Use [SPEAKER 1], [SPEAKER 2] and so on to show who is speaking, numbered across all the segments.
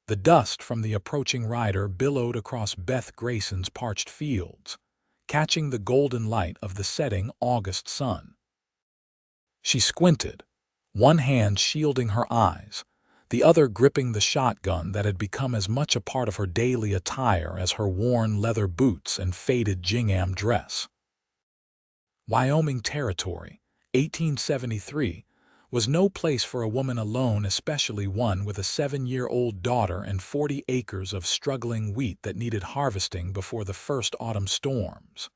[SPEAKER 1] The dust from the approaching rider billowed across Beth Grayson's parched fields, catching the golden light of the setting August sun. She squinted, one hand shielding her eyes, the other gripping the shotgun that had become as much a part of her daily attire as her worn leather boots and faded gingham dress. Wyoming Territory, 1873, was no place for a woman alone, especially one with a 7-year-old daughter and 40 acres of struggling wheat that needed harvesting before the first autumn storms.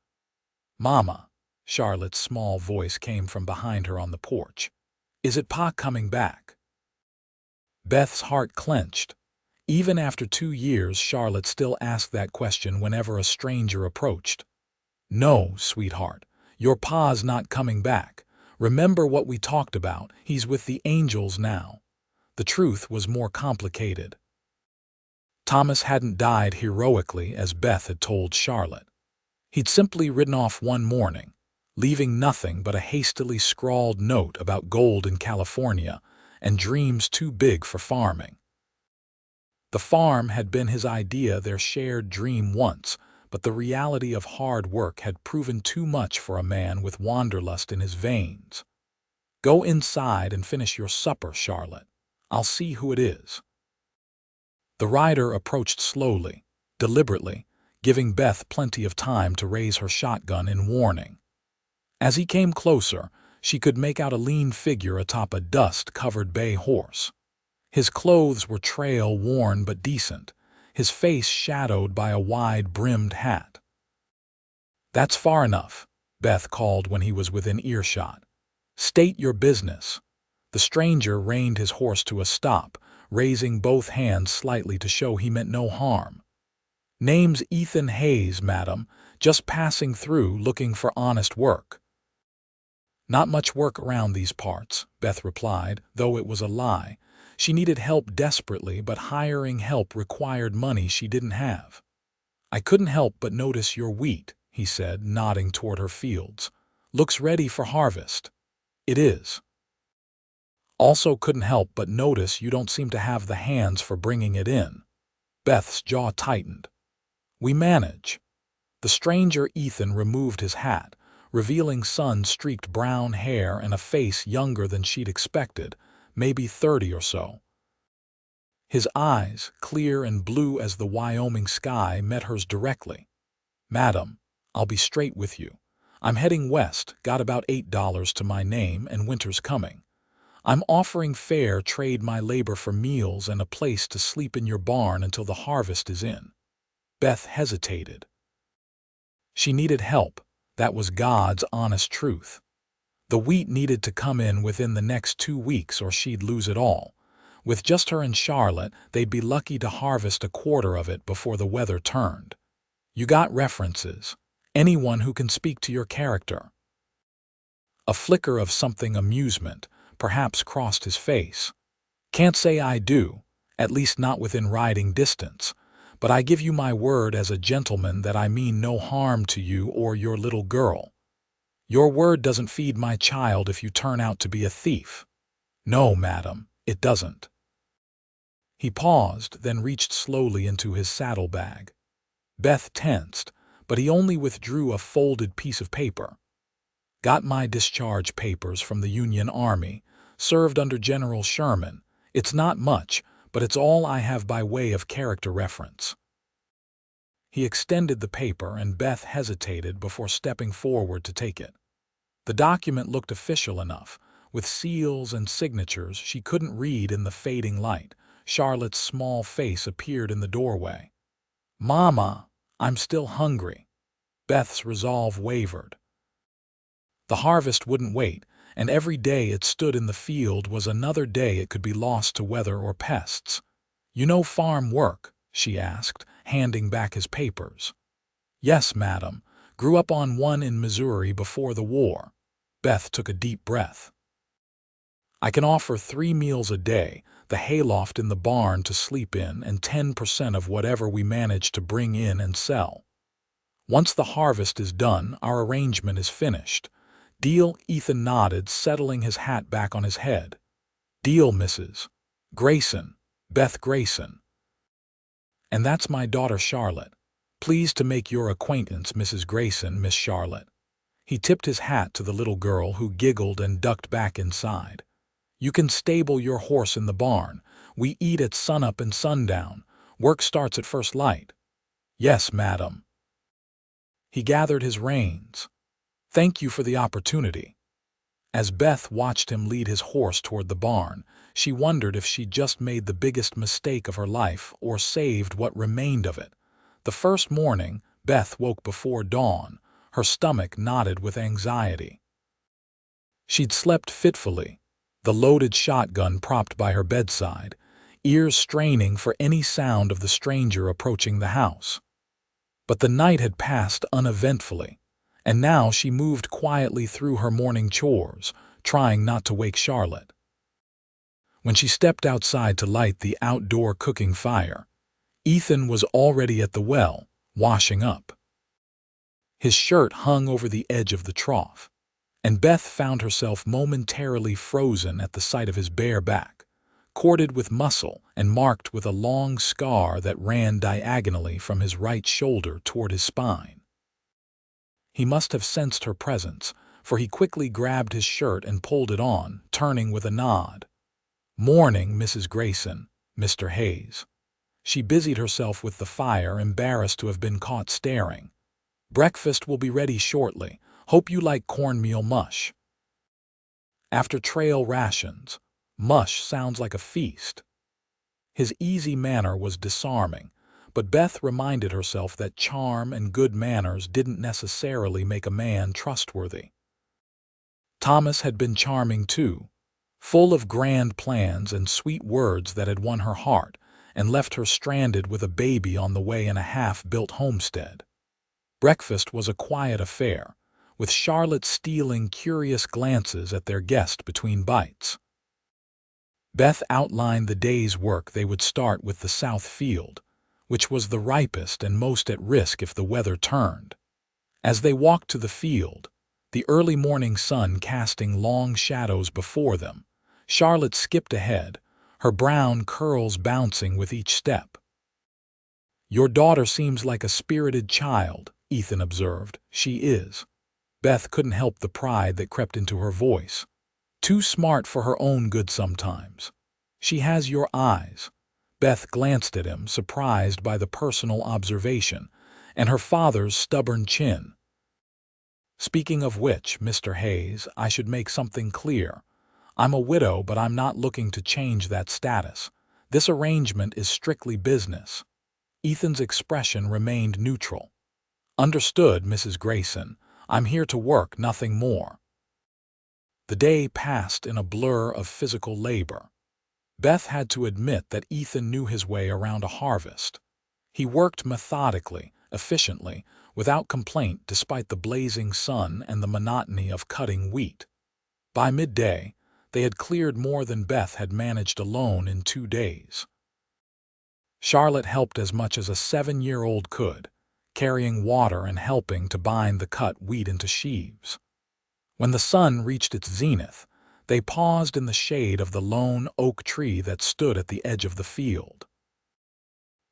[SPEAKER 1] "Mama," Charlotte's small voice came from behind her on the porch. "Is it Pa coming back?" Beth's heart clenched. Even after 2 years, Charlotte still asked that question whenever a stranger approached. "No, sweetheart, your Pa's not coming back. Remember what we talked about, he's with the angels now." The truth was more complicated. Thomas hadn't died heroically, as Beth had told Charlotte. He'd simply ridden off one morning, leaving nothing but a hastily scrawled note about gold in California and dreams too big for farming. The farm had been his idea, their shared dream once, but the reality of hard work had proven too much for a man with wanderlust in his veins. "Go inside and finish your supper, Charlotte. I'll see who it is." The rider approached slowly, deliberately, giving Beth plenty of time to raise her shotgun in warning. As he came closer, she could make out a lean figure atop a dust-covered bay horse. His clothes were trail-worn but decent, his face shadowed by a wide-brimmed hat. "That's far enough," Beth called when he was within earshot. "State your business." The stranger reined his horse to a stop, raising both hands slightly to show he meant no harm. "Name's Ethan Hayes, madam. Just passing through looking for honest work." "Not much work around these parts," Beth replied, though it was a lie. She needed help desperately, but hiring help required money she didn't have. "I couldn't help but notice your wheat," he said, nodding toward her fields. "Looks ready for harvest." "It is." "Also couldn't help but notice you don't seem to have the hands for bringing it in." Beth's jaw tightened. "We manage." The stranger Ethan removed his hat, revealing sun-streaked brown hair and a face younger than she'd expected, maybe 30 or so. His eyes, clear and blue as the Wyoming sky, met hers directly. "Madam, I'll be straight with you. I'm heading west, got about $8 to my name, and winter's coming. I'm offering fair trade my labor for meals and a place to sleep in your barn until the harvest is in." Beth hesitated. She needed help. That was God's honest truth. The wheat needed to come in within the next 2 weeks or she'd lose it all. With just her and Charlotte, they'd be lucky to harvest a quarter of it before the weather turned. "You got references? Anyone who can speak to your character?" A flicker of something amusement, perhaps, crossed his face. "Can't say I do, at least not within riding distance. But I give you my word as a gentleman that I mean no harm to you or your little girl. Your word doesn't feed my child if you turn out to be a thief." "No, madam, it doesn't." He paused, then reached slowly into his saddlebag. Beth tensed, but he only withdrew a folded piece of paper. "Got my discharge papers from the Union Army. Served under General Sherman. It's not much, but it's all I have by way of character reference." He extended the paper, and Beth hesitated before stepping forward to take it. The document looked official enough, with seals and signatures she couldn't read in the fading light. Charlotte's small face appeared in the doorway. "Mama, I'm still hungry." Beth's resolve wavered. The harvest wouldn't wait, and every day it stood in the field was another day it could be lost to weather or pests. "You know farm work?" she asked, handing back his papers. "Yes, madam. Grew up on one in Missouri before the war." Beth took a deep breath. "I can offer 3 meals a day, the hayloft in the barn to sleep in, and 10% of whatever we manage to bring in and sell. Once the harvest is done, our arrangement is finished. Deal?" Ethan nodded, settling his hat back on his head. "Deal, Mrs. Grayson. Beth Grayson." And that's my daughter Charlotte. Pleased to make your acquaintance, Mrs. Grayson, Miss Charlotte." He tipped his hat to the little girl, who giggled and ducked back inside. "You can stable your horse in the barn. We eat at sunup and sundown. Work starts at first light." "Yes, madam." He gathered his reins. "Thank you for the opportunity." As Beth watched him lead his horse toward the barn, she wondered if she'd just made the biggest mistake of her life or saved what remained of it. The first morning, Beth woke before dawn, her stomach knotted with anxiety. She'd slept fitfully, the loaded shotgun propped by her bedside, ears straining for any sound of the stranger approaching the house. But the night had passed uneventfully, and now she moved quietly through her morning chores, trying not to wake Charlotte. When she stepped outside to light the outdoor cooking fire, Ethan was already at the well, washing up. His shirt hung over the edge of the trough, and Beth found herself momentarily frozen at the sight of his bare back, corded with muscle and marked with a long scar that ran diagonally from his right shoulder toward his spine. He must have sensed her presence, for he quickly grabbed his shirt and pulled it on, turning with a nod. "Morning, Mrs. Grayson, Mr. Hayes." She busied herself with the fire, embarrassed to have been caught staring. "Breakfast will be ready shortly. Hope you like cornmeal mush." After trail rations, mush sounds like a feast. His easy manner was disarming, but Beth reminded herself that charm and good manners didn't necessarily make a man trustworthy. Thomas had been charming too, full of grand plans and sweet words that had won her heart and left her stranded with a baby on the way in a half-built homestead. Breakfast was a quiet affair, with Charlotte stealing curious glances at their guest between bites. Beth outlined the day's work. They would start with the south field, which was the ripest and most at risk if the weather turned. As they walked to the field, the early morning sun casting long shadows before them, Charlotte skipped ahead, her brown curls bouncing with each step. "Your daughter seems like a spirited child," Ethan observed. "She is." Beth couldn't help the pride that crept into her voice. "Too smart for her own good sometimes. She has your eyes." Beth glanced at him, surprised by the personal observation, and her father's stubborn chin. "Speaking of which, Mr. Hayes, I should make something clear. I'm a widow, but I'm not looking to change that status. This arrangement is strictly business." Ethan's expression remained neutral. "Understood, Mrs. Grayson. I'm here to work, nothing more." The day passed in a blur of physical labor. Beth had to admit that Ethan knew his way around a harvest. He worked methodically, efficiently, without complaint despite the blazing sun and the monotony of cutting wheat. By midday, they had cleared more than Beth had managed alone in 2 days. Charlotte helped as much as a 7-year-old could, carrying water and helping to bind the cut wheat into sheaves. When the sun reached its zenith, they paused in the shade of the lone oak tree that stood at the edge of the field.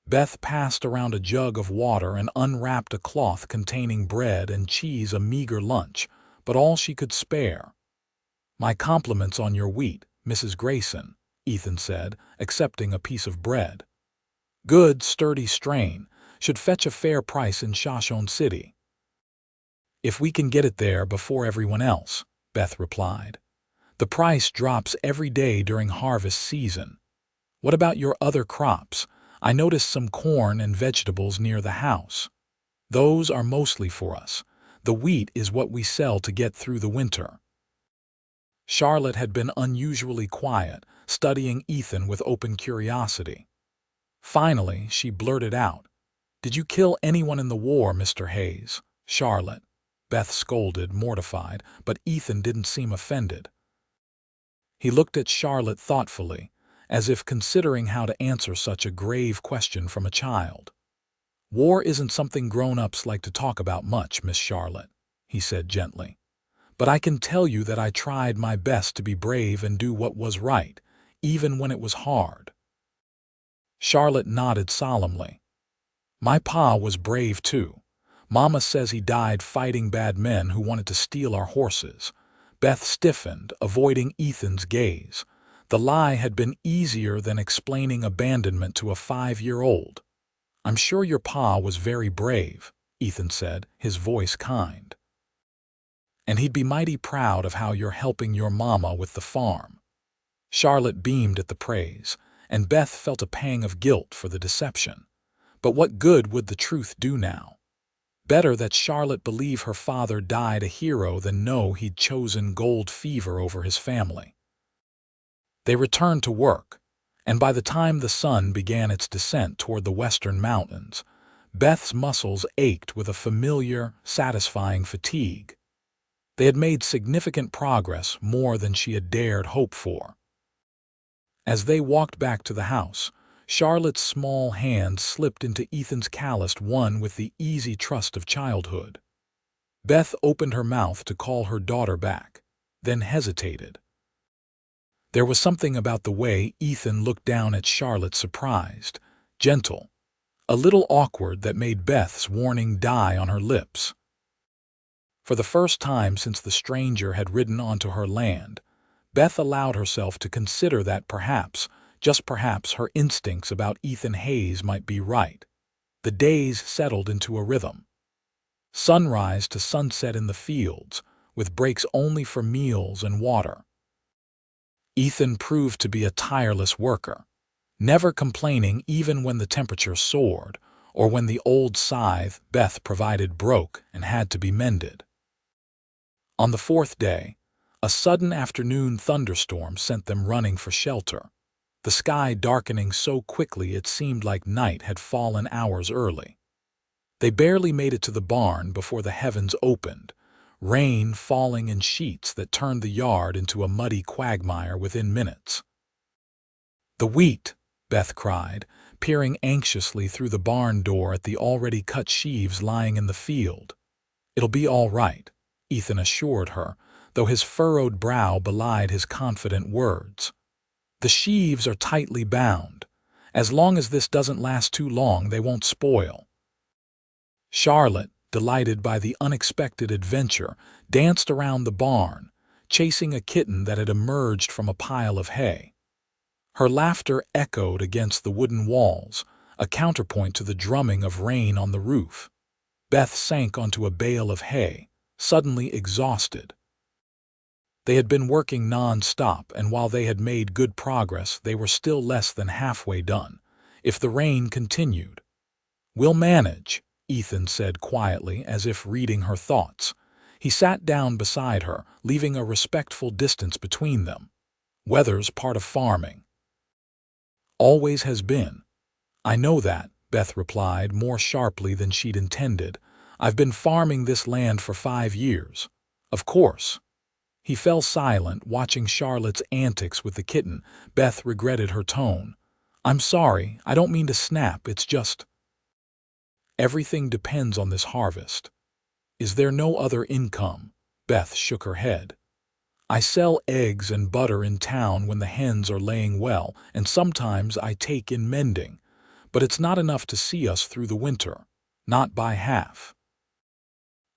[SPEAKER 1] Beth passed around a jug of water and unwrapped a cloth containing bread and cheese, a meager lunch, but all she could spare. "My compliments on your wheat, Mrs. Grayson," Ethan said, accepting a piece of bread. "Good, sturdy strain, should fetch a fair price in Shoshone City." "If we can get it there before everyone else," Beth replied. "The price drops every day during harvest season." "What about your other crops? I noticed some corn and vegetables near the house." "Those are mostly for us. The wheat is what we sell to get through the winter." Charlotte had been unusually quiet, studying Ethan with open curiosity. Finally, she blurted out, "Did you kill anyone in the war, Mr. Hayes?" "Charlotte," Beth scolded, mortified, but Ethan didn't seem offended. He looked at Charlotte thoughtfully, as if considering how to answer such a grave question from a child. "War isn't something grown-ups like to talk about much, Miss Charlotte," he said gently. "But I can tell you that I tried my best to be brave and do what was right, even when it was hard." Charlotte nodded solemnly. My pa was brave too. Mama says he died fighting bad men who wanted to steal our horses. Beth stiffened, avoiding Ethan's gaze. The lie had been easier than explaining abandonment to a 5-year-old. I'm sure your pa was very brave, Ethan said, his voice kind. And he'd be mighty proud of how you're helping your mama with the farm. Charlotte beamed at the praise, and Beth felt a pang of guilt for the deception. But what good would the truth do now? Better that Charlotte believe her father died a hero than know he'd chosen gold fever over his family. They returned to work, and by the time the sun began its descent toward the western mountains, Beth's muscles ached with a familiar, satisfying fatigue. They had made significant progress, more than she had dared hope for. As they walked back to the house, Charlotte's small hand slipped into Ethan's calloused one with the easy trust of childhood. Beth opened her mouth to call her daughter back, then hesitated. There was something about the way Ethan looked down at Charlotte, surprised, gentle, a little awkward, that made Beth's warning die on her lips. For the first time since the stranger had ridden onto her land, Beth allowed herself to consider that perhaps, just perhaps, her instincts about Ethan Hayes might be right. The days settled into a rhythm. Sunrise to sunset in the fields, with breaks only for meals and water. Ethan proved to be a tireless worker, never complaining even when the temperature soared, or when the old scythe Beth provided broke and had to be mended. On the 4th day, a sudden afternoon thunderstorm sent them running for shelter, the sky darkening so quickly it seemed like night had fallen hours early. They barely made it to the barn before the heavens opened, rain falling in sheets that turned the yard into a muddy quagmire within minutes. "The wheat!" Beth cried, peering anxiously through the barn door at the already cut sheaves lying in the field. "It'll be all right," Ethan assured her, though his furrowed brow belied his confident words. "The sheaves are tightly bound. As long as this doesn't last too long, they won't spoil." Charlotte, delighted by the unexpected adventure, danced around the barn, chasing a kitten that had emerged from a pile of hay. Her laughter echoed against the wooden walls, a counterpoint to the drumming of rain on the roof. Beth sank onto a bale of hay, suddenly exhausted. They had been working non-stop, and while they had made good progress, they were still less than halfway done, if the rain continued. "We'll manage," Ethan said quietly, as if reading her thoughts. He sat down beside her, leaving a respectful distance between them. "Weather's part of farming. Always has been." "I know that," Beth replied, more sharply than she'd intended. "I've been farming this land for 5 years. Of course." He fell silent, watching Charlotte's antics with the kitten. Beth regretted her tone. "I'm sorry, I don't mean to snap, it's just... everything depends on this harvest." "Is there no other income?" Beth shook her head. "I sell eggs and butter in town when the hens are laying well, and sometimes I take in mending. But it's not enough to see us through the winter. Not by half."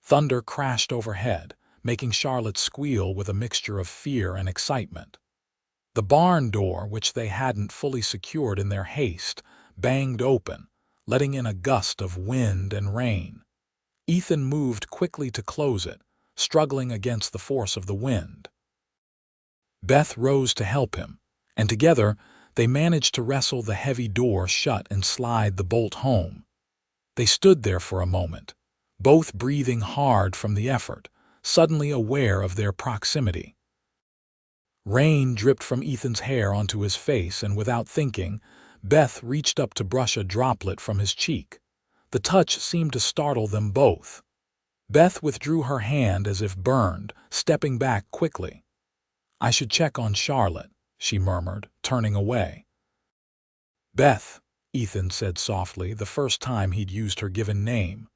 [SPEAKER 1] Thunder crashed overhead, making Charlotte squeal with a mixture of fear and excitement. The barn door, which they hadn't fully secured in their haste, banged open, letting in a gust of wind and rain. Ethan moved quickly to close it, struggling against the force of the wind. Beth rose to help him, and together they managed to wrestle the heavy door shut and slide the bolt home. They stood there for a moment, both breathing hard from the effort, suddenly aware of their proximity. Rain dripped from Ethan's hair onto his face, and without thinking, Beth reached up to brush a droplet from his cheek. The touch seemed to startle them both. Beth withdrew her hand as if burned, stepping back quickly. "I should check on Charlotte," she murmured, turning away. "Beth," Ethan said softly, the first time he'd used her given name.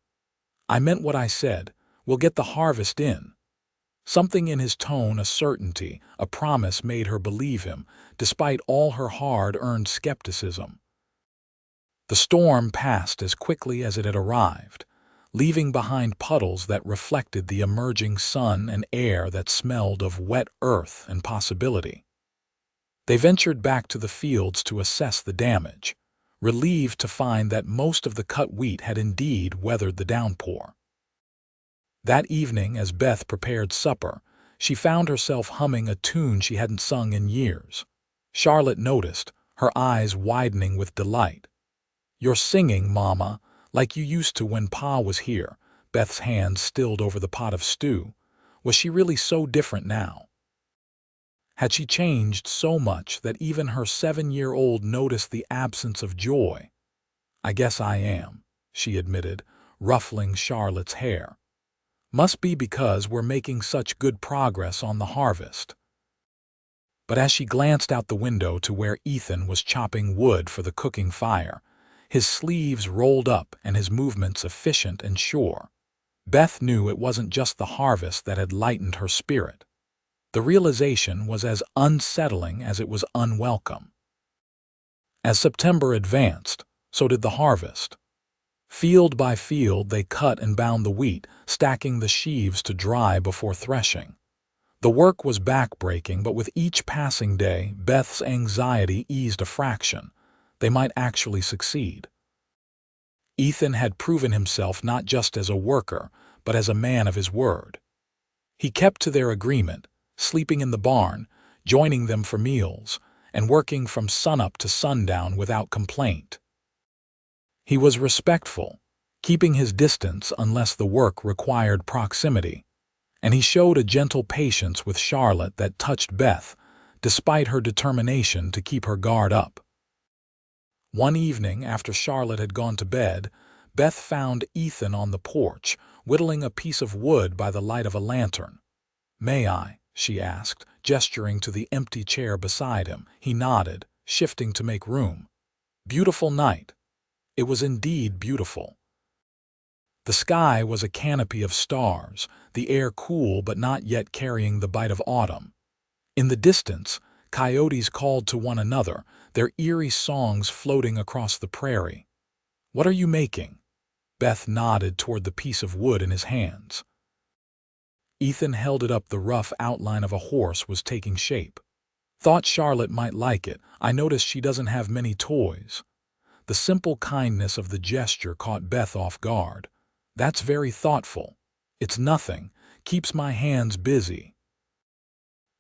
[SPEAKER 1] "I meant what I said. We'll get the harvest in." Something in his tone, a certainty, a promise, made her believe him, despite all her hard-earned skepticism. The storm passed as quickly as it had arrived, leaving behind puddles that reflected the emerging sun and air that smelled of wet earth and possibility. They ventured back to the fields to assess the damage, relieved to find that most of the cut wheat had indeed weathered the downpour. That evening, as Beth prepared supper, she found herself humming a tune she hadn't sung in years. Charlotte noticed, her eyes widening with delight. "You're singing, Mama, like you used to when Pa was here." Beth's hand stilled over the pot of stew. Was she really so different now? Had she changed so much that even her 7-year-old noticed the absence of joy? "I guess I am," she admitted, ruffling Charlotte's hair. "Must be because we're making such good progress on the harvest." But as she glanced out the window to where Ethan was chopping wood for the cooking fire, his sleeves rolled up and his movements efficient and sure, Beth knew it wasn't just the harvest that had lightened her spirit. The realization was as unsettling as it was unwelcome. As September advanced, so did the harvest. Field by field they cut and bound the wheat, stacking the sheaves to dry before threshing. The work was backbreaking, but with each passing day, Beth's anxiety eased a fraction. They might actually succeed. Ethan had proven himself not just as a worker, but as a man of his word. He kept to their agreement, sleeping in the barn, joining them for meals, and working from sunup to sundown without complaint. He was respectful, keeping his distance unless the work required proximity, and he showed a gentle patience with Charlotte that touched Beth, despite her determination to keep her guard up. One evening, after Charlotte had gone to bed, Beth found Ethan on the porch, whittling a piece of wood by the light of a lantern. "May I?" she asked, gesturing to the empty chair beside him. He nodded, shifting to make room. "Beautiful night." It was indeed beautiful. The sky was a canopy of stars, the air cool but not yet carrying the bite of autumn. In the distance, coyotes called to one another, their eerie songs floating across the prairie. "What are you making?" Beth nodded toward the piece of wood in his hands. Ethan held it up. The rough outline of a horse was taking shape. "Thought Charlotte might like it. I noticed she doesn't have many toys." The simple kindness of the gesture caught Beth off guard. "That's very thoughtful." "It's nothing. Keeps my hands busy."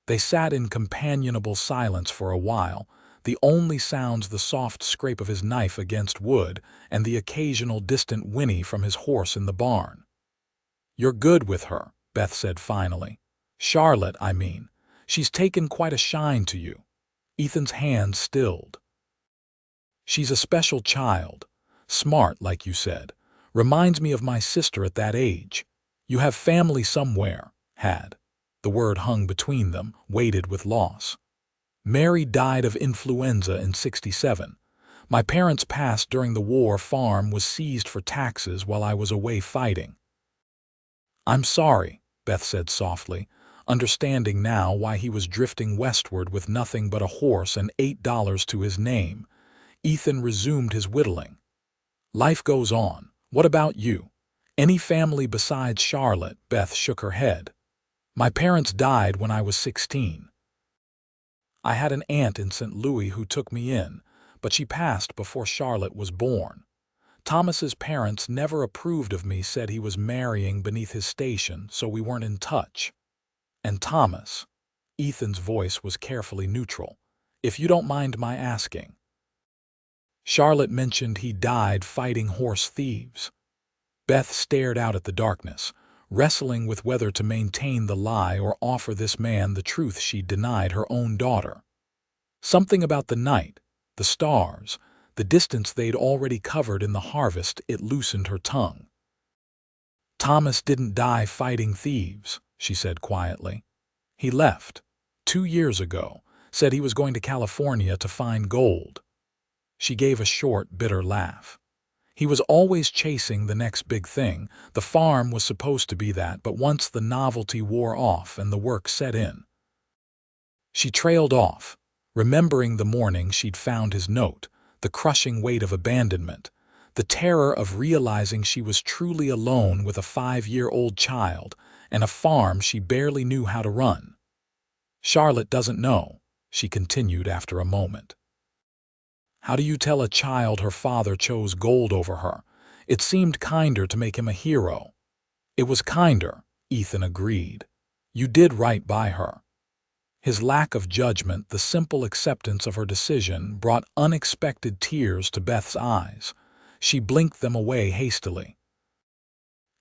[SPEAKER 1] They sat in companionable silence for a while, the only sounds the soft scrape of his knife against wood and the occasional distant whinny from his horse in the barn. "You're good with her," Beth said finally. "Charlotte, I mean. She's taken quite a shine to you." Ethan's hand stilled. "She's a special child. Smart, like you said. Reminds me of my sister at that age. You have family somewhere." Had. The word hung between them, weighted with loss. "Mary died of influenza in '67. My parents passed during the war. Farm was seized for taxes while I was away fighting." "I'm sorry," Beth said softly, understanding now why he was drifting westward with nothing but a horse and $8 to his name. Ethan resumed his whittling. "Life goes on. What about you? Any family besides Charlotte?" Beth shook her head. "My parents died when I was 16. I had an aunt in St. Louis who took me in, but she passed before Charlotte was born. Thomas's parents never approved of me, said he was marrying beneath his station, so we weren't in touch." "And Thomas?" Ethan's voice was carefully neutral. "If you don't mind my asking." "Charlotte mentioned he died fighting horse thieves." Beth stared out at the darkness, wrestling with whether to maintain the lie or offer this man the truth she'd denied her own daughter. Something about the night, the stars, the distance they'd already covered in the harvest, it loosened her tongue. "Thomas didn't die fighting thieves," she said quietly. "He left 2 years ago, said he was going to California to find gold." She gave a short, bitter laugh. "He was always chasing the next big thing. The farm was supposed to be that, but once the novelty wore off and the work set in." She trailed off, remembering the morning she'd found his note, the crushing weight of abandonment, the terror of realizing she was truly alone with a 5-year-old child and a farm she barely knew how to run. "Charlotte doesn't know," she continued after a moment. "How do you tell a child her father chose gold over her? It seemed kinder to make him a hero." "It was kinder," Ethan agreed. "You did right by her." His lack of judgment, the simple acceptance of her decision, brought unexpected tears to Beth's eyes. She blinked them away hastily.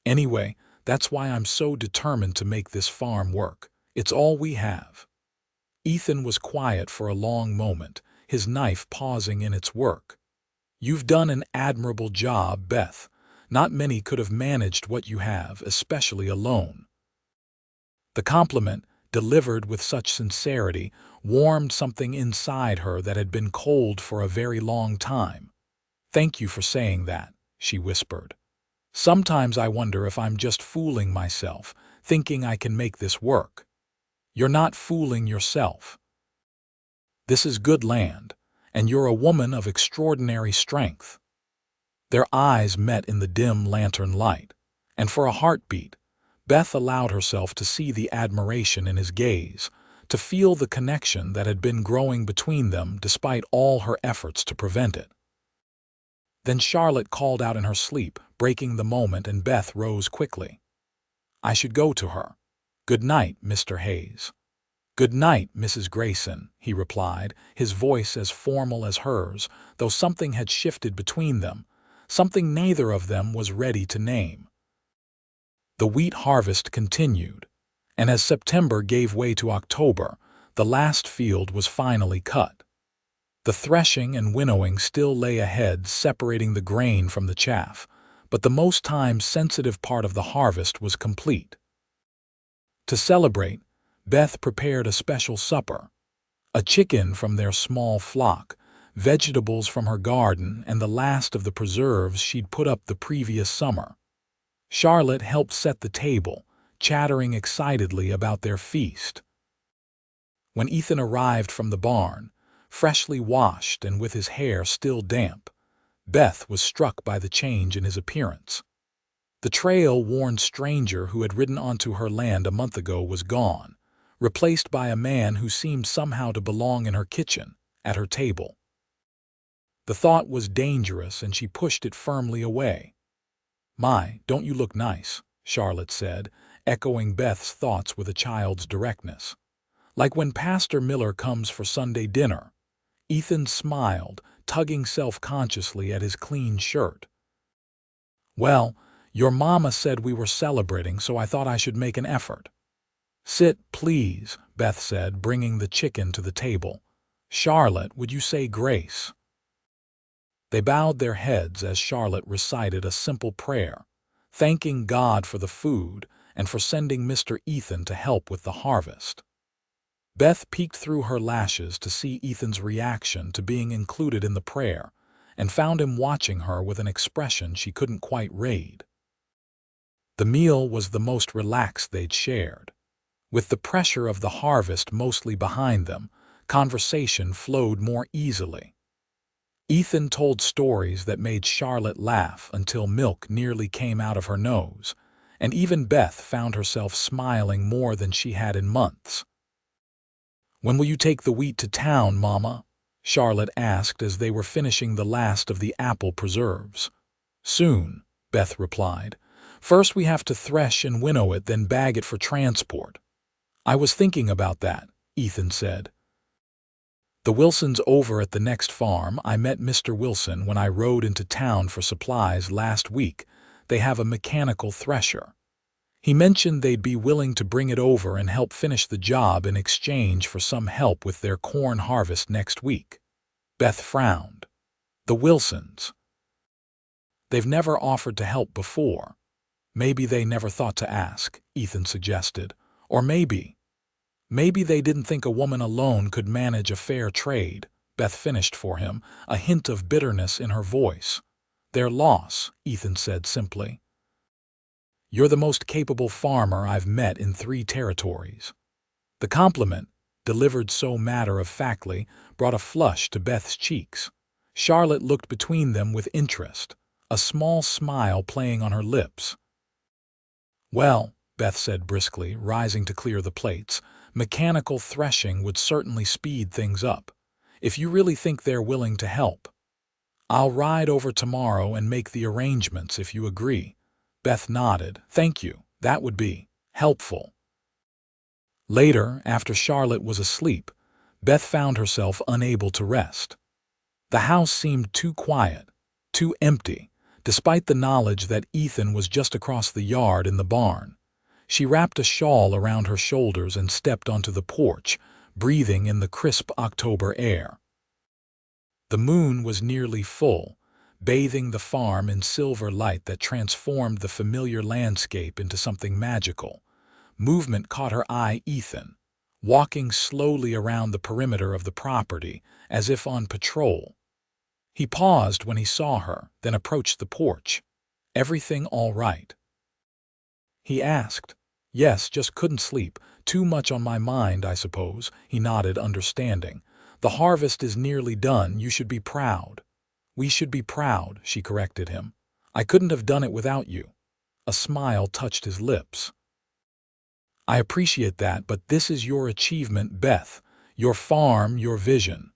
[SPEAKER 1] "Anyway, that's why I'm so determined to make this farm work. It's all we have." Ethan was quiet for a long moment, his knife pausing in its work. "You've done an admirable job, Beth. Not many could have managed what you have, especially alone." The compliment, delivered with such sincerity, warmed something inside her that had been cold for a very long time. "Thank you for saying that," she whispered. "Sometimes I wonder if I'm just fooling myself, thinking I can make this work." "You're not fooling yourself. This is good land, and you're a woman of extraordinary strength." Their eyes met in the dim lantern light, and for a heartbeat, Beth allowed herself to see the admiration in his gaze, to feel the connection that had been growing between them despite all her efforts to prevent it. Then Charlotte called out in her sleep, breaking the moment, and Beth rose quickly. "I should go to her. Good night, Mr. Hayes." "Good night, Mrs. Grayson," he replied, his voice as formal as hers, though something had shifted between them, something neither of them was ready to name. The wheat harvest continued, and as September gave way to October, the last field was finally cut. The threshing and winnowing still lay ahead, separating the grain from the chaff, but the most time-sensitive part of the harvest was complete. To celebrate, Beth prepared a special supper: a chicken from their small flock, vegetables from her garden, and the last of the preserves she'd put up the previous summer. Charlotte helped set the table, chattering excitedly about their feast. When Ethan arrived from the barn, freshly washed and with his hair still damp, Beth was struck by the change in his appearance. The trail-worn stranger who had ridden onto her land a month ago was gone, replaced by a man who seemed somehow to belong in her kitchen, at her table. The thought was dangerous, and she pushed it firmly away. "My, don't you look nice," Charlotte said, echoing Beth's thoughts with a child's directness. "Like when Pastor Miller comes for Sunday dinner." Ethan smiled, tugging self-consciously at his clean shirt. "Well, your mama said we were celebrating, so I thought I should make an effort." "Sit, please," Beth said, bringing the chicken to the table. "Charlotte, would you say grace?" They bowed their heads as Charlotte recited a simple prayer, thanking God for the food and for sending Mr. Ethan to help with the harvest. Beth peeked through her lashes to see Ethan's reaction to being included in the prayer, and found him watching her with an expression she couldn't quite read. The meal was the most relaxed they'd shared. With the pressure of the harvest mostly behind them, conversation flowed more easily. Ethan told stories that made Charlotte laugh until milk nearly came out of her nose, and even Beth found herself smiling more than she had in months. "When will you take the wheat to town, Mama?" Charlotte asked as they were finishing the last of the apple preserves. "Soon," Beth replied. "First we have to thresh and winnow it, then bag it for transport." "I was thinking about that," Ethan said. "The Wilsons over at the next farm. I met Mr. Wilson when I rode into town for supplies last week. They have a mechanical thresher. He mentioned they'd be willing to bring it over and help finish the job in exchange for some help with their corn harvest next week." Beth frowned. "The Wilsons? They've never offered to help before." "Maybe they never thought to ask," Ethan suggested. "Or maybe they didn't think a woman alone could manage a fair trade," Beth finished for him, a hint of bitterness in her voice. "Their loss," Ethan said simply. "You're the most capable farmer I've met in 3 territories." The compliment, delivered so matter-of-factly, brought a flush to Beth's cheeks. Charlotte looked between them with interest, a small smile playing on her lips. "Well," Beth said briskly, rising to clear the plates, "mechanical threshing would certainly speed things up, if you really think they're willing to help. I'll ride over tomorrow and make the arrangements if you agree." Beth nodded. "Thank you. That would be helpful." Later, after Charlotte was asleep, Beth found herself unable to rest. The house seemed too quiet, too empty, despite the knowledge that Ethan was just across the yard in the barn. She wrapped a shawl around her shoulders and stepped onto the porch, breathing in the crisp October air. The moon was nearly full, bathing the farm in silver light that transformed the familiar landscape into something magical. Movement caught her eye. Ethan, walking slowly around the perimeter of the property, as if on patrol. He paused when he saw her, then approached the porch. "Everything all right?" he asked. "Yes, just couldn't sleep. Too much on my mind, I suppose." He nodded, understanding. "The harvest is nearly done. You should be proud." "We should be proud," she corrected him. "I couldn't have done it without you." A smile touched his lips. "I appreciate that, but this is your achievement, Beth. Your farm, your vision."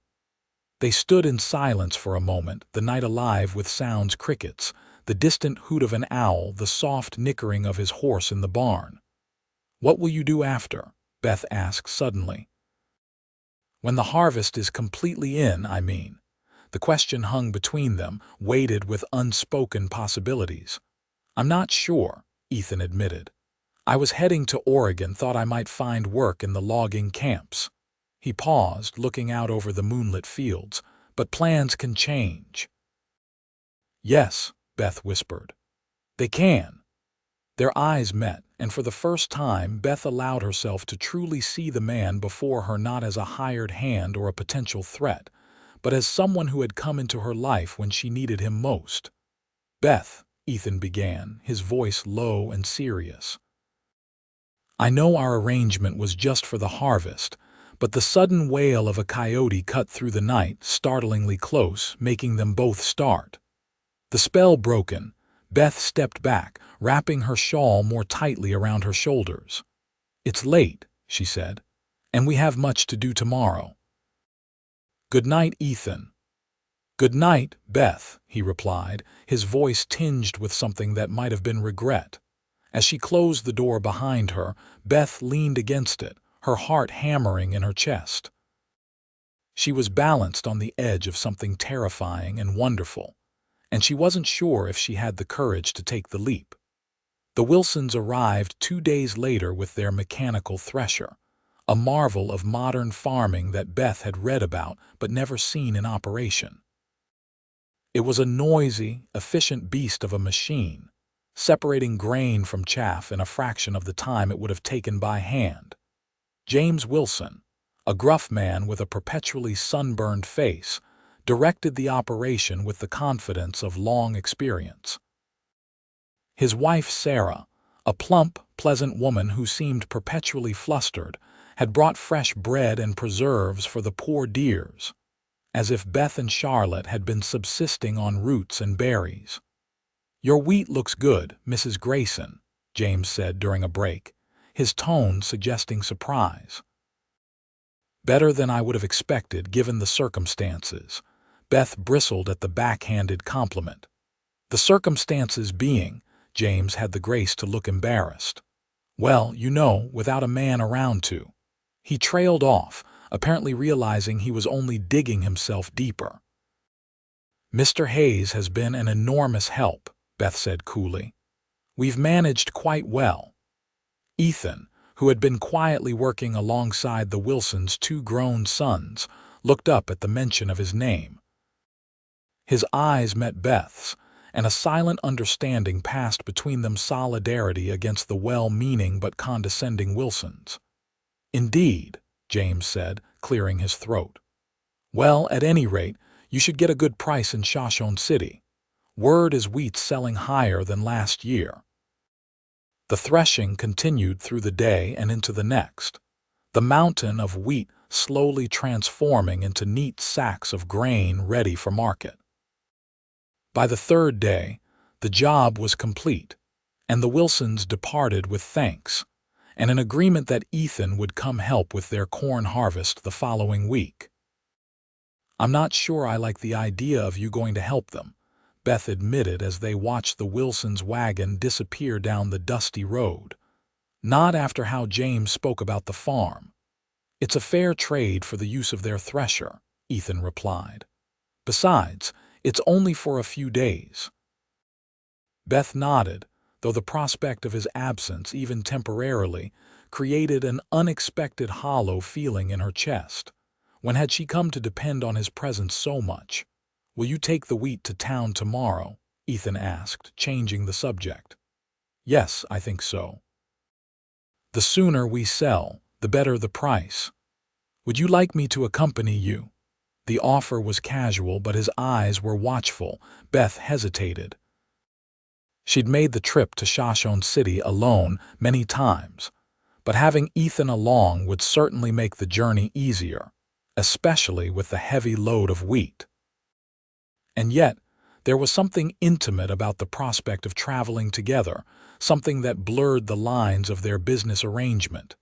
[SPEAKER 1] They stood in silence for a moment, the night alive with sounds: crickets, the distant hoot of an owl, the soft nickering of his horse in the barn. "What will you do after?" Beth asked suddenly. "When the harvest is completely in, I mean." The question hung between them, weighted with unspoken possibilities. "I'm not sure," Ethan admitted. "I was heading to Oregon, thought I might find work in the logging camps." He paused, looking out over the moonlit fields. "But plans can change." "Yes," Beth whispered. "They can." Their eyes met, and for the first time Beth allowed herself to truly see the man before her, not as a hired hand or a potential threat, but as someone who had come into her life when she needed him most. "Beth," Ethan began, his voice low and serious, "I know our arrangement was just for the harvest, but the sudden wail of a coyote cut through the night, startlingly close, making them both start." The spell broken, Beth stepped back, wrapping her shawl more tightly around her shoulders. "It's late," she said, "and we have much to do tomorrow." "Good night, Ethan." "Good night, Beth," he replied, his voice tinged with something that might have been regret. As she closed the door behind her, Beth leaned against it, her heart hammering in her chest. She was balanced on the edge of something terrifying and wonderful, and she wasn't sure if she had the courage to take the leap. The Wilsons arrived 2 days later with their mechanical thresher, a marvel of modern farming that Beth had read about but never seen in operation. It was a noisy, efficient beast of a machine, separating grain from chaff in a fraction of the time it would have taken by hand. James Wilson, a gruff man with a perpetually sunburned face, directed the operation with the confidence of long experience. His wife Sarah, a plump, pleasant woman who seemed perpetually flustered, had brought fresh bread and preserves for the poor dears, as if Beth and Charlotte had been subsisting on roots and berries. "Your wheat looks good, Mrs. Grayson," James said during a break, his tone suggesting surprise. "Better than I would have expected given the circumstances." Beth bristled at the backhanded compliment. "The circumstances being," James had the grace to look embarrassed. "Well, you know, without a man around to." He trailed off, apparently realizing he was only digging himself deeper. "Mr. Hayes has been an enormous help," Beth said coolly. "We've managed quite well." Ethan, who had been quietly working alongside the Wilsons' 2 grown sons, looked up at the mention of his name. His eyes met Beth's, and a silent understanding passed between them, solidarity against the well-meaning but condescending Wilsons. "Indeed," James said, clearing his throat. "Well, at any rate, you should get a good price in Shoshone City. Word is wheat's selling higher than last year." The threshing continued through the day and into the next. The mountain of wheat slowly transforming into neat sacks of grain ready for market. By the third day, the job was complete, and the Wilsons departed with thanks and an agreement that Ethan would come help with their corn harvest the following week. "I'm not sure I like the idea of you going to help them," Beth admitted as they watched the Wilsons' wagon disappear down the dusty road. "Not after how James spoke about the farm." "It's a fair trade for the use of their thresher," Ethan replied. "Besides, it's only for a few days." Beth nodded, though the prospect of his absence, even temporarily, created an unexpected hollow feeling in her chest. When had she come to depend on his presence so much? "Will you take the wheat to town tomorrow?" Ethan asked, changing the subject. "Yes, I think so. The sooner we sell, the better the price. Would you like me to accompany you?" The offer was casual, but his eyes were watchful. Beth hesitated. She'd made the trip to Shoshone City alone many times, but having Ethan along would certainly make the journey easier, especially with the heavy load of wheat. And yet, there was something intimate about the prospect of traveling together, something that blurred the lines of their business arrangement.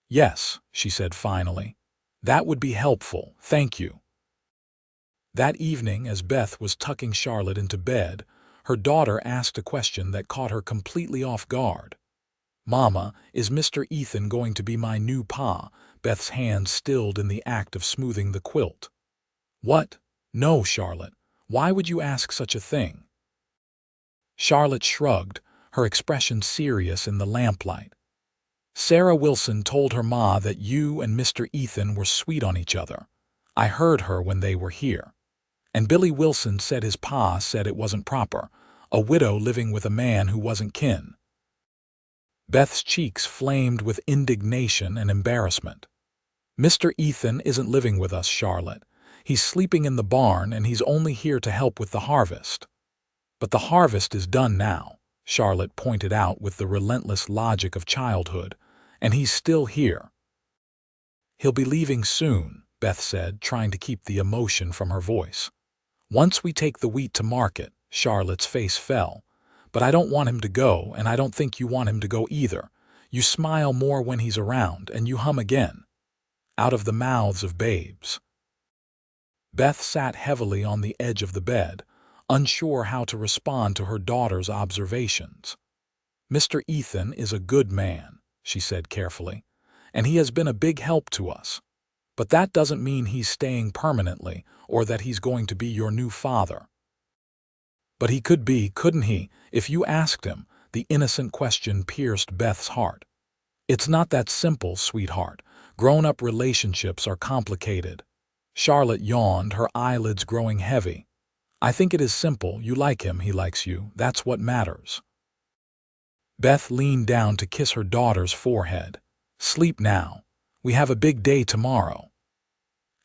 [SPEAKER 1] "Yes," she said finally. "That would be helpful, thank you." That evening, as Beth was tucking Charlotte into bed, her daughter asked a question that caught her completely off guard. "Mama, is Mr. Ethan going to be my new pa?" Beth's hand stilled in the act of smoothing the quilt. "What? No, Charlotte. Why would you ask such a thing?" Charlotte shrugged, her expression serious in the lamplight. "Sarah Wilson told her ma that you and Mr. Ethan were sweet on each other. I heard her when they were here. And Billy Wilson said his pa said it wasn't proper, a widow living with a man who wasn't kin." Beth's cheeks flamed with indignation and embarrassment. "Mr. Ethan isn't living with us, Charlotte. He's sleeping in the barn, and he's only here to help with the harvest." "But the harvest is done now," Charlotte pointed out with the relentless logic of childhood, "and he's still here." "He'll be leaving soon," Beth said, trying to keep the emotion from her voice. "Once we take the wheat to market." Charlotte's face fell. "But I don't want him to go, and I don't think you want him to go either. You smile more when he's around, and you hum again." Out of the mouths of babes. Beth sat heavily on the edge of the bed, unsure how to respond to her daughter's observations. "Mr. Ethan is a good man," she said carefully, "and he has been a big help to us. But that doesn't mean he's staying permanently or that he's going to be your new father." "But he could be, couldn't he, if you asked him?" The innocent question pierced Beth's heart. "It's not that simple, sweetheart. Grown-up relationships are complicated." Charlotte yawned, her eyelids growing heavy. "I think it is simple. You like him, he likes you. That's what matters." Beth leaned down to kiss her daughter's forehead. "Sleep now. We have a big day tomorrow."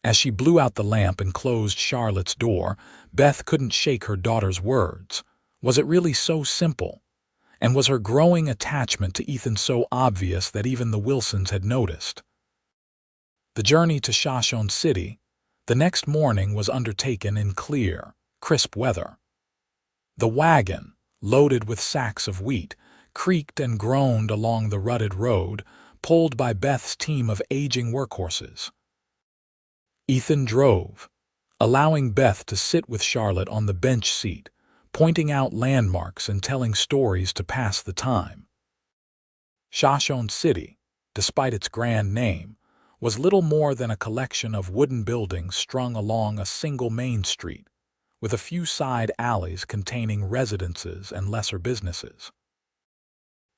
[SPEAKER 1] As she blew out the lamp and closed Charlotte's door, Beth couldn't shake her daughter's words. Was it really so simple? And was her growing attachment to Ethan so obvious that even the Wilsons had noticed? The journey to Shoshone City the next morning was undertaken in clear, crisp weather. The wagon, loaded with sacks of wheat, creaked and groaned along the rutted road, pulled by Beth's team of aging workhorses. Ethan drove, allowing Beth to sit with Charlotte on the bench seat, pointing out landmarks and telling stories to pass the time. Shoshone City, despite its grand name, was little more than a collection of wooden buildings strung along a single main street, with a few side alleys containing residences and lesser businesses.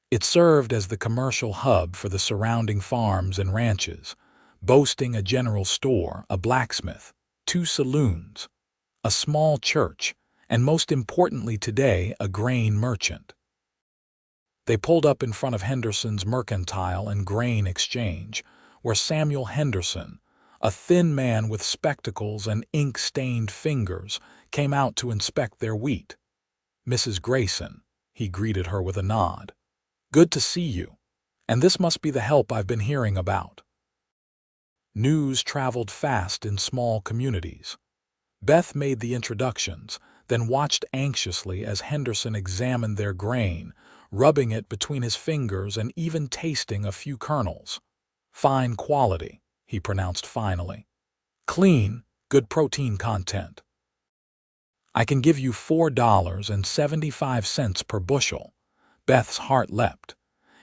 [SPEAKER 1] It served as the commercial hub for the surrounding farms and ranches, boasting a general store, a blacksmith, 2 saloons, a small church, and most importantly today, a grain merchant. They pulled up in front of Henderson's Mercantile and Grain Exchange, where Samuel Henderson, a thin man with spectacles and ink-stained fingers, came out to inspect their wheat. "Mrs. Grayson," he greeted her with a nod. "Good to see you. And this must be the help I've been hearing about." News traveled fast in small communities. Beth made the introductions, then watched anxiously as Henderson examined their grain, rubbing it between his fingers and even tasting a few kernels. "Fine quality," he pronounced finally. "Clean, good protein content. I can give you $4.75 per bushel." Beth's heart leapt.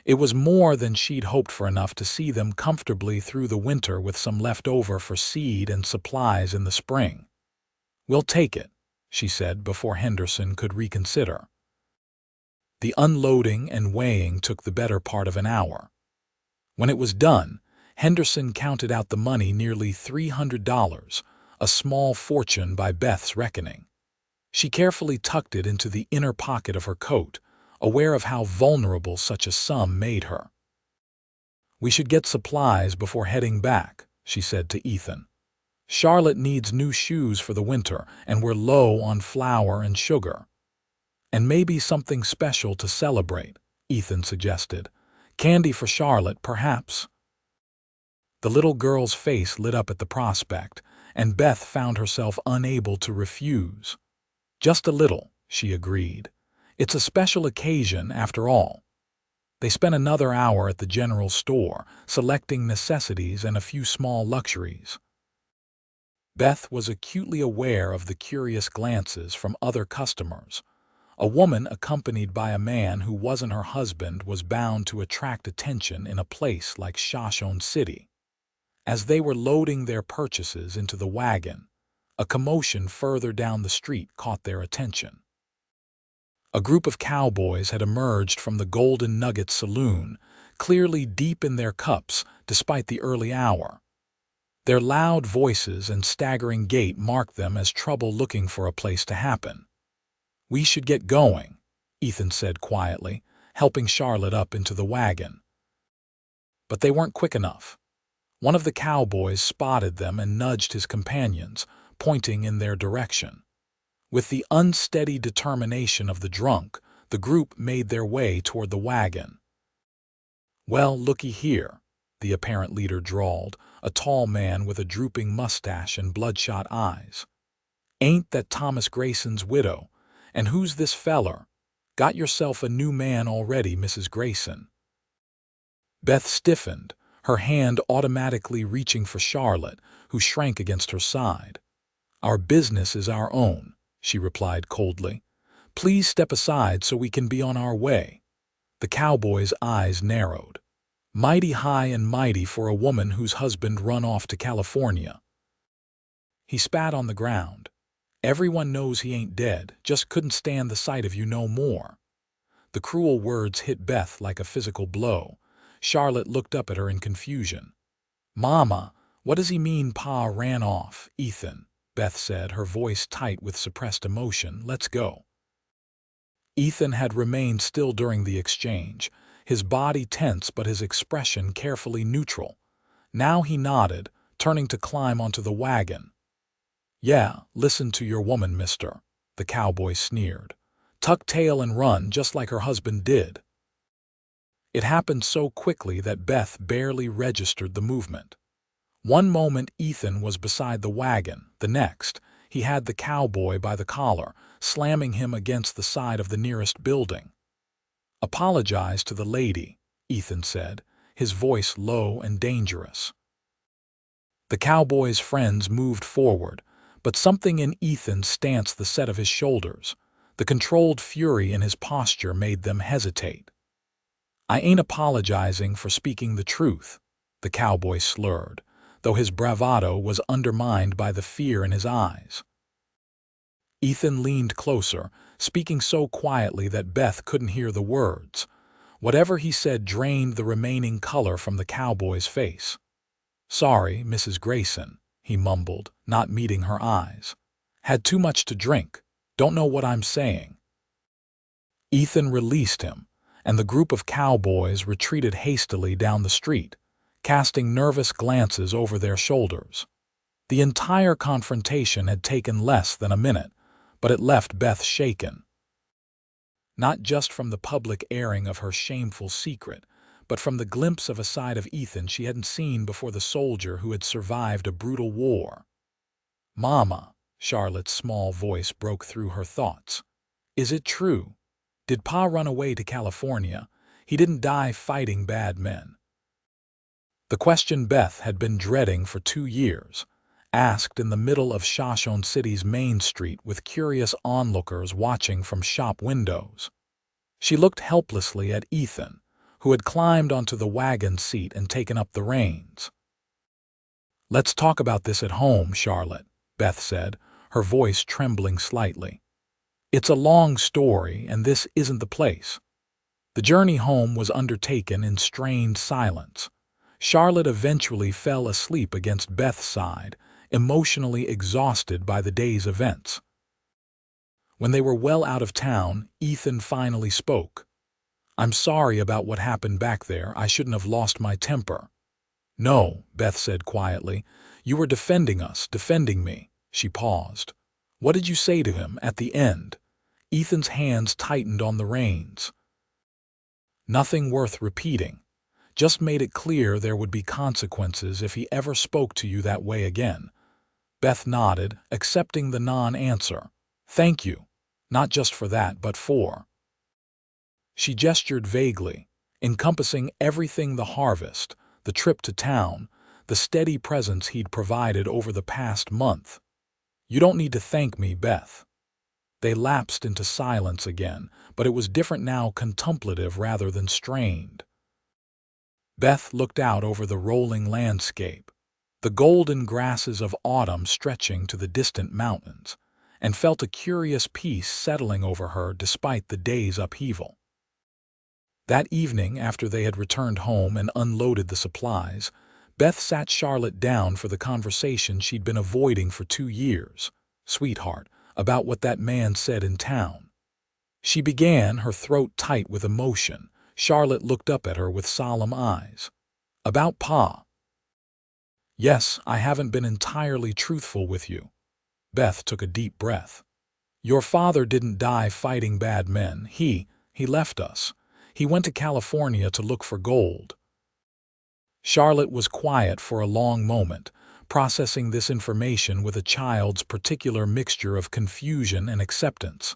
[SPEAKER 1] It was more than she'd hoped for, enough to see them comfortably through the winter with some left over for seed and supplies in the spring. "We'll take it," she said before Henderson could reconsider. The unloading and weighing took the better part of an hour. When it was done, Henderson counted out the money, nearly $300, a small fortune by Beth's reckoning. She carefully tucked it into the inner pocket of her coat, aware of how vulnerable such a sum made her. "We should get supplies before heading back," she said to Ethan. "Charlotte needs new shoes for the winter, and we're low on flour and sugar." "And maybe something special to celebrate," Ethan suggested. "Candy for Charlotte, perhaps?" The little girl's face lit up at the prospect, and Beth found herself unable to refuse. "Just a little," she agreed. "It's a special occasion, after all." They spent another hour at the general store, selecting necessities and a few small luxuries. Beth was acutely aware of the curious glances from other customers. A woman accompanied by a man who wasn't her husband was bound to attract attention in a place like Shoshone City. As they were loading their purchases into the wagon, a commotion further down the street caught their attention. A group of cowboys had emerged from the Golden Nugget Saloon, clearly deep in their cups despite the early hour. Their loud voices and staggering gait marked them as trouble looking for a place to happen. "We should get going," Ethan said quietly, helping Charlotte up into the wagon. But they weren't quick enough. One of the cowboys spotted them and nudged his companions, pointing in their direction. With the unsteady determination of the drunk, the group made their way toward the wagon. "Well, looky here," the apparent leader drawled, a tall man with a drooping mustache and bloodshot eyes. "Ain't that Thomas Grayson's widow? And who's this feller? Got yourself a new man already, Mrs. Grayson." Beth stiffened, her hand automatically reaching for Charlotte, who shrank against her side. "Our business is our own," she replied coldly. "Please step aside so we can be on our way." The cowboy's eyes narrowed. Mighty high and mighty for a woman whose husband run off to California. He spat on the ground. "Everyone knows he ain't dead, just couldn't stand the sight of you no more." The cruel words hit Beth like a physical blow. Charlotte looked up at her in confusion. "Mama, what does he mean Pa ran off?" "Ethan," Beth said, her voice tight with suppressed emotion, "let's go." Ethan had remained still during the exchange, his body tense but his expression carefully neutral. Now he nodded, turning to climb onto the wagon. "Yeah, listen to your woman, mister," the cowboy sneered. "Tuck tail and run just like her husband did." It happened so quickly that Beth barely registered the movement. One moment Ethan was beside the wagon, the next, he had the cowboy by the collar, slamming him against the side of the nearest building. "Apologize to the lady," Ethan said, his voice low and dangerous. The cowboy's friends moved forward, but something in Ethan's stance, the set of his shoulders, the controlled fury in his posture made them hesitate. "I ain't apologizing for speaking the truth," the cowboy slurred, though his bravado was undermined by the fear in his eyes. Ethan leaned closer, speaking so quietly that Beth couldn't hear the words. Whatever he said drained the remaining color from the cowboy's face. "Sorry, Mrs. Grayson," he mumbled, not meeting her eyes. "Had too much to drink. Don't know what I'm saying." Ethan released him, and the group of cowboys retreated hastily down the street, casting nervous glances over their shoulders. The entire confrontation had taken less than a minute, but it left Beth shaken. Not just from the public airing of her shameful secret, but from the glimpse of a side of Ethan she hadn't seen before, the soldier who had survived a brutal war. "Mama," Charlotte's small voice broke through her thoughts. "Is it true? Did Pa run away to California? He didn't die fighting bad men." The question Beth had been dreading for 2 years, asked in the middle of Shoshone City's main street with curious onlookers watching from shop windows. She looked helplessly at Ethan, who had climbed onto the wagon seat and taken up the reins. "Let's talk about this at home, Charlotte," Beth said, her voice trembling slightly. "It's a long story, and this isn't the place." The journey home was undertaken in strained silence. Charlotte eventually fell asleep against Beth's side, emotionally exhausted by the day's events. When they were well out of town, Ethan finally spoke. "I'm sorry about what happened back there. I shouldn't have lost my temper." "No," Beth said quietly. "You were defending us, defending me." She paused. "What did you say to him at the end?" Ethan's hands tightened on the reins. "Nothing worth repeating. Just made it clear there would be consequences if he ever spoke to you that way again." Beth nodded, accepting the non-answer. "Thank you. Not just for that, but for—" She gestured vaguely, encompassing everything: the harvest, the trip to town, the steady presence he'd provided over the past month. "You don't need to thank me, Beth." They lapsed into silence again, but it was different now, contemplative rather than strained. Beth looked out over the rolling landscape, the golden grasses of autumn stretching to the distant mountains, and felt a curious peace settling over her despite the day's upheaval. That evening, after they had returned home and unloaded the supplies, Beth sat Charlotte down for the conversation she'd been avoiding for 2 years. "Sweetheart, about what that man said in town." She began, her throat tight with emotion. Charlotte looked up at her with solemn eyes. "About Pa?" "Yes, I haven't been entirely truthful with you." Beth took a deep breath. "Your father didn't die fighting bad men. He left us. He went to California to look for gold." Charlotte was quiet for a long moment, processing this information with a child's particular mixture of confusion and acceptance.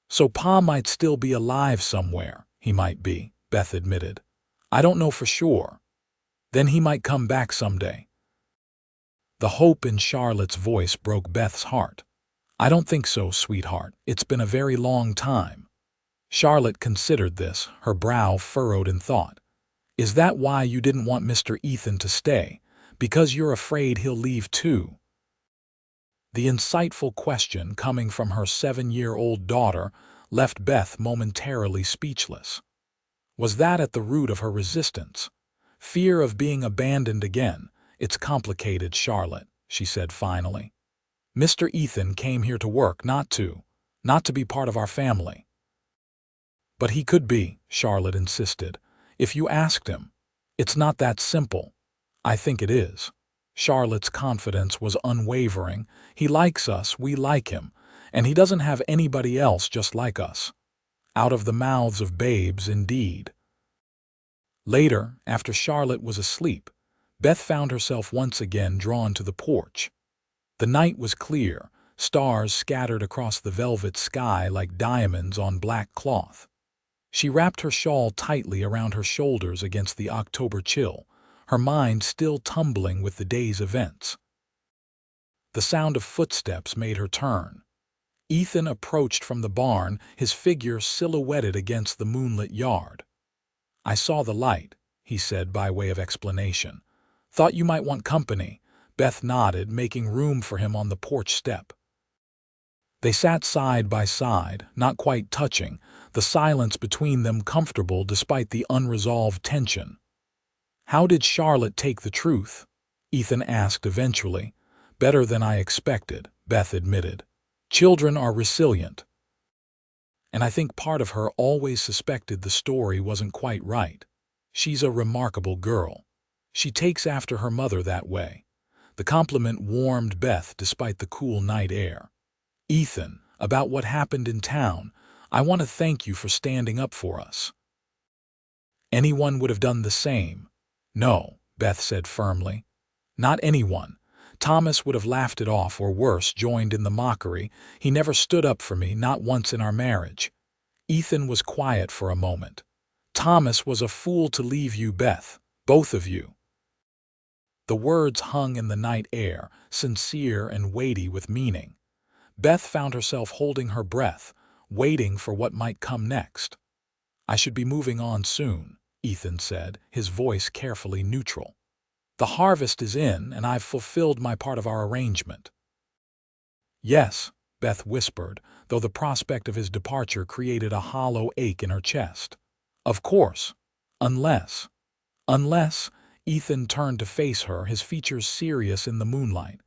[SPEAKER 1] "So Pa might still be alive somewhere." "He might be," Beth admitted. "I don't know for sure. Then he might come back someday." The hope in Charlotte's voice broke Beth's heart. "I don't think so, sweetheart. It's been a very long time." Charlotte considered this, her brow furrowed in thought. "Is that why you didn't want Mr. Ethan to stay? Because you're afraid he'll leave too?" The insightful question, coming from her 7-year-old daughter, left Beth momentarily speechless. Was that at the root of her resistance? Fear of being abandoned again? "It's complicated, Charlotte," she said finally. "Mr. Ethan came here to work, not to be part of our family." "But he could be," Charlotte insisted, "if you asked him. It's not that simple." "I think it is." Charlotte's confidence was unwavering. "He likes us, we like him, and he doesn't have anybody else just like us." Out of the mouths of babes, indeed. Later, after Charlotte was asleep, Beth found herself once again drawn to the porch. The night was clear, stars scattered across the velvet sky like diamonds on black cloth. She wrapped her shawl tightly around her shoulders against the October chill, her mind still tumbling with the day's events. The sound of footsteps made her turn. Ethan approached from the barn, his figure silhouetted against the moonlit yard. "I saw the light," he said by way of explanation. "Thought you might want company." Beth nodded, making room for him on the porch step. They sat side by side, not quite touching, the silence between them comfortable despite the unresolved tension. "How did Charlotte take the truth?" Ethan asked eventually. "Better than I expected," Beth admitted. "Children are resilient. And I think part of her always suspected the story wasn't quite right. She's a remarkable girl. She takes after her mother that way." The compliment warmed Beth despite the cool night air. "Ethan, about what happened in town, I want to thank you for standing up for us." Anyone would have done the same. No, Beth said firmly. Not anyone. Thomas would have laughed it off or worse, joined in the mockery. He never stood up for me, not once in our marriage. Ethan was quiet for a moment. Thomas was a fool to leave you, Beth. Both of you. The words hung in the night air, sincere and weighty with meaning. Beth found herself holding her breath, waiting for what might come next. I should be moving on soon, Ethan said, his voice carefully neutral. The harvest is in, and I've fulfilled my part of our arrangement. Yes, Beth whispered, though the prospect of his departure created a hollow ache in her chest. Of course. Unless, Ethan turned to face her, his features serious in the moonlight.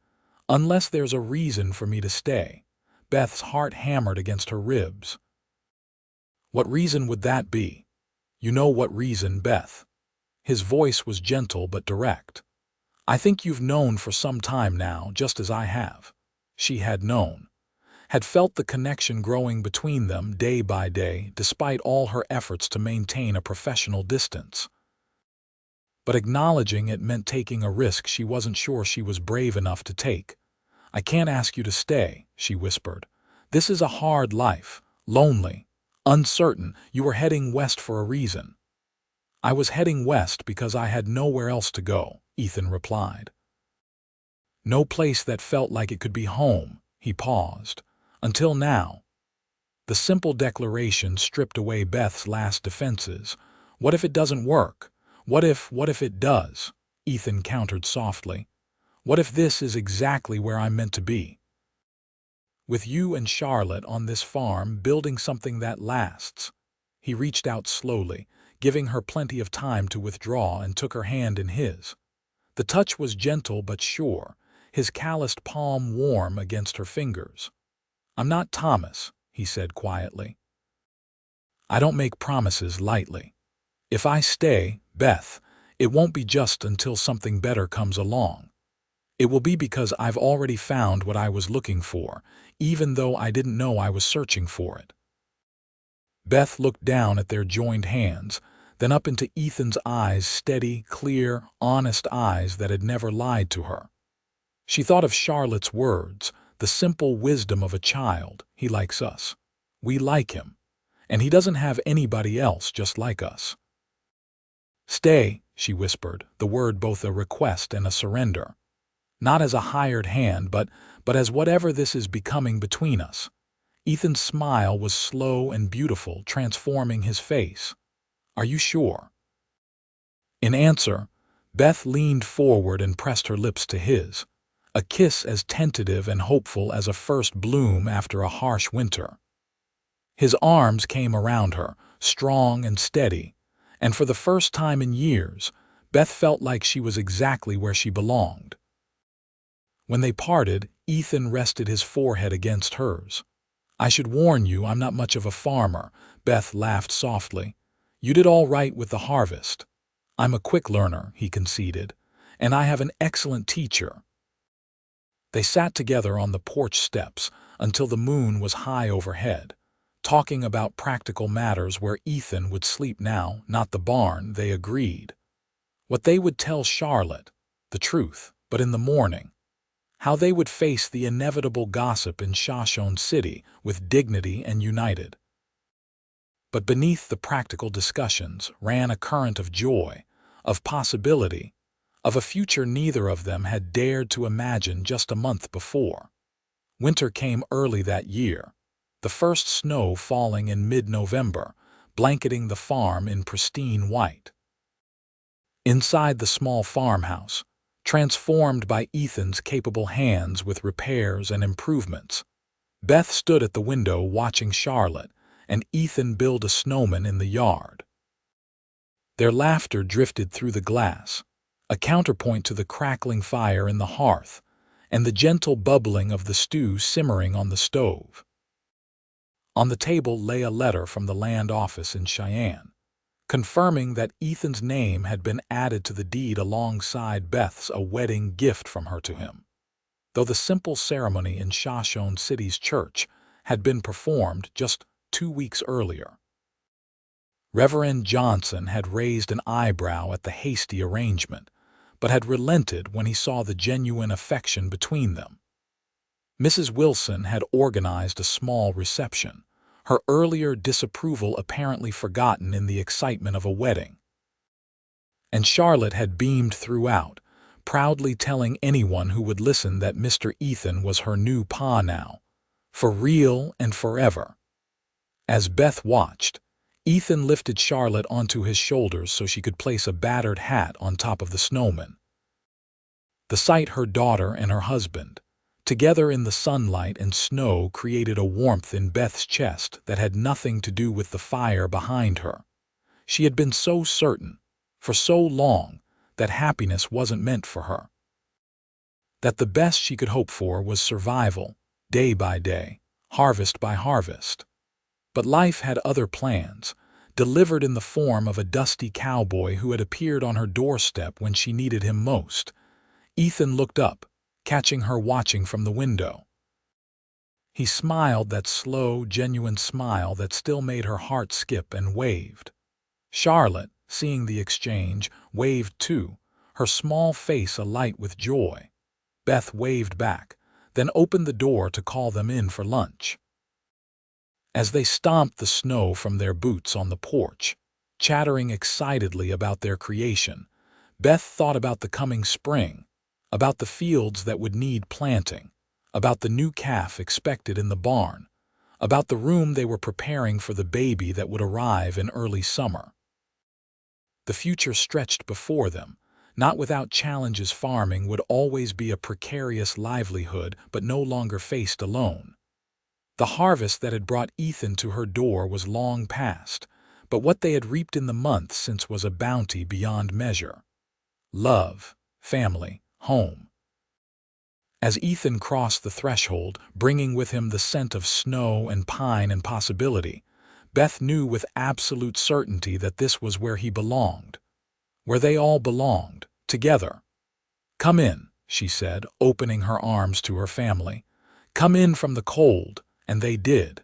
[SPEAKER 1] Unless there's a reason for me to stay. Beth's heart hammered against her ribs. What reason would that be? You know what reason, Beth. His voice was gentle but direct. I think you've known for some time now, just as I have. She had known. Had felt the connection growing between them day by day, despite all her efforts to maintain a professional distance. But acknowledging it meant taking a risk she wasn't sure she was brave enough to take. I can't ask you to stay, she whispered. This is a hard life, lonely, uncertain. You were heading west for a reason. I was heading west because I had nowhere else to go, Ethan replied. No place that felt like it could be home, he paused. Until now. The simple declaration stripped away Beth's last defenses. What if it doesn't work? What if it does? Ethan countered softly. What if this is exactly where I'm meant to be? With you and Charlotte on this farm, building something that lasts. He reached out slowly, giving her plenty of time to withdraw, and took her hand in his. The touch was gentle but sure, his calloused palm warm against her fingers. I'm not Thomas, he said quietly. I don't make promises lightly. If I stay, Beth, it won't be just until something better comes along. It will be because I've already found what I was looking for, even though I didn't know I was searching for it. Beth looked down at their joined hands, then up into Ethan's eyes, steady, clear, honest eyes that had never lied to her. She thought of Charlotte's words, the simple wisdom of a child. He likes us. We like him. And he doesn't have anybody else just like us. Stay, she whispered, the word both a request and a surrender. Not as a hired hand, but as whatever this is becoming between us. Ethan's smile was slow and beautiful, transforming his face. Are you sure? In answer, Beth leaned forward and pressed her lips to his, a kiss as tentative and hopeful as a first bloom after a harsh winter. His arms came around her, strong and steady, and for the first time in years, Beth felt like she was exactly where she belonged. When they parted, Ethan rested his forehead against hers. I should warn you, I'm not much of a farmer, Beth laughed softly. You did all right with the harvest. I'm a quick learner, he conceded, and I have an excellent teacher. They sat together on the porch steps until the moon was high overhead, talking about practical matters. Where Ethan would sleep now, not the barn, they agreed. What they would tell Charlotte, the truth, but in the morning. How they would face the inevitable gossip in Shoshone City with dignity and united. But beneath the practical discussions ran a current of joy, of possibility, of a future neither of them had dared to imagine just a month before. Winter came early that year, the first snow falling in mid-November, blanketing the farm in pristine white. Inside the small farmhouse, transformed by Ethan's capable hands with repairs and improvements, Beth stood at the window watching Charlotte and Ethan build a snowman in the yard. Their laughter drifted through the glass, a counterpoint to the crackling fire in the hearth and the gentle bubbling of the stew simmering on the stove. On the table lay a letter from the land office in Cheyenne, confirming that Ethan's name had been added to the deed alongside Beth's, a wedding gift from her to him. Though the simple ceremony in Shoshone City's church had been performed just 2 weeks earlier. Reverend Johnson had raised an eyebrow at the hasty arrangement, but had relented when he saw the genuine affection between them. Mrs. Wilson had organized a small reception, her earlier disapproval apparently forgotten in the excitement of a wedding. And Charlotte had beamed throughout, proudly telling anyone who would listen that Mr. Ethan was her new pa now, for real and forever. As Beth watched, Ethan lifted Charlotte onto his shoulders so she could place a battered hat on top of the snowman. The sight her daughter and her husband, together in the sunlight and snow, created a warmth in Beth's chest that had nothing to do with the fire behind her. She had been so certain, for so long, that happiness wasn't meant for her. That the best she could hope for was survival, day by day, harvest by harvest. But life had other plans, delivered in the form of a dusty cowboy who had appeared on her doorstep when she needed him most. Ethan looked up, catching her watching from the window. He smiled, that slow, genuine smile that still made her heart skip, and waved. Charlotte, seeing the exchange, waved too, her small face alight with joy. Beth waved back, then opened the door to call them in for lunch. As they stomped the snow from their boots on the porch, chattering excitedly about their creation, Beth thought about the coming spring, about the fields that would need planting, about the new calf expected in the barn, about the room they were preparing for the baby that would arrive in early summer. The future stretched before them, not without challenges. Farming would always be a precarious livelihood, but no longer faced alone. The harvest that had brought Ethan to her door was long past, but what they had reaped in the months since was a bounty beyond measure. Love, family, home. As Ethan crossed the threshold, bringing with him the scent of snow and pine and possibility, Beth knew with absolute certainty that this was where he belonged, where they all belonged, together. "Come in," she said, opening her arms to her family. "Come in from the cold," and they did.